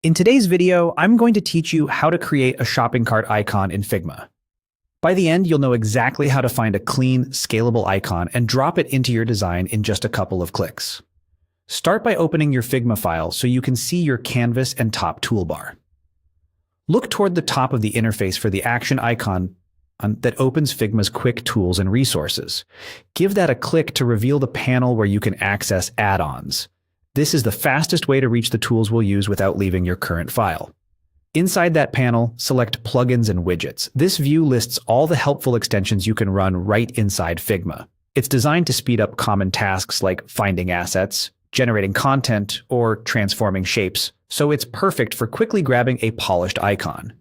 In today's video, I'm going to teach you how to create a shopping cart icon in Figma. By the end, you'll know exactly how to find a clean, scalable icon and drop it into your design in just a couple of clicks. Start by opening your Figma file so you can see your canvas and top toolbar. Look toward the top of the interface for the action icon that opens Figma's quick tools and resources. Give that a click to reveal the panel where you can access add-ons. This is the fastest way to reach the tools we'll use without leaving your current file. Inside that panel, select Plugins and Widgets. This view lists all the helpful extensions you can run right inside Figma. It's designed to speed up common tasks like finding assets, generating content, or transforming shapes, so it's perfect for quickly grabbing a polished icon.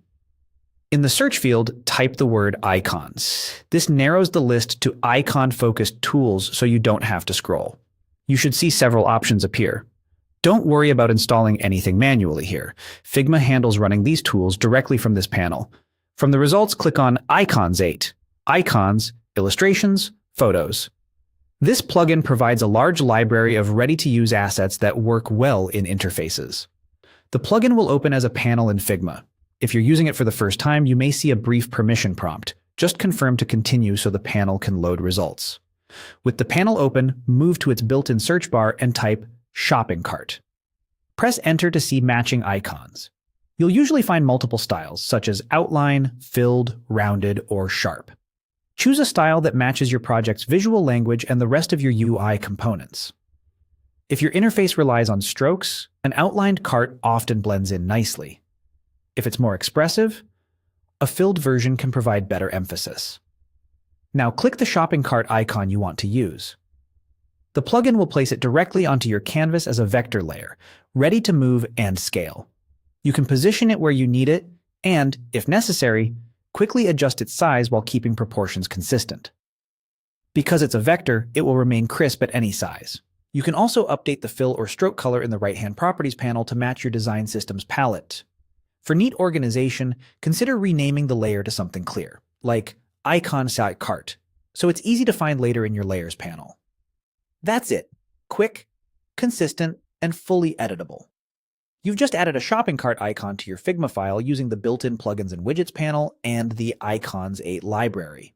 In the search field, type the word icons. This narrows the list to icon-focused tools so you don't have to scroll. You should see several options appear. Don't worry about installing anything manually here. Figma handles running these tools directly from this panel. From the results, click on Icons 8, Icons, Illustrations, Photos. This plugin provides a large library of ready-to-use assets that work well in interfaces. The plugin will open as a panel in Figma. If you're using it for the first time, you may see a brief permission prompt. Just confirm to continue so the panel can load results. With the panel open, move to its built-in search bar and type Shopping Cart. Press Enter to see matching icons. You'll usually find multiple styles, such as outline, filled, rounded, or sharp. Choose a style that matches your project's visual language and the rest of your UI components. If your interface relies on strokes, an outlined cart often blends in nicely. If it's more expressive, a filled version can provide better emphasis. Now click the shopping cart icon you want to use. The plugin will place it directly onto your canvas as a vector layer, ready to move and scale. You can position it where you need it and, if necessary, quickly adjust its size while keeping proportions consistent. Because it's a vector, it will remain crisp at any size. You can also update the fill or stroke color in the right-hand properties panel to match your design system's palette. For neat organization, consider renaming the layer to something clear, like Icon Site Cart, so it's easy to find later in your Layers panel. That's it. Quick, consistent, and fully editable. You've just added a shopping cart icon to your Figma file using the built-in Plugins and Widgets panel and the Icons 8 library.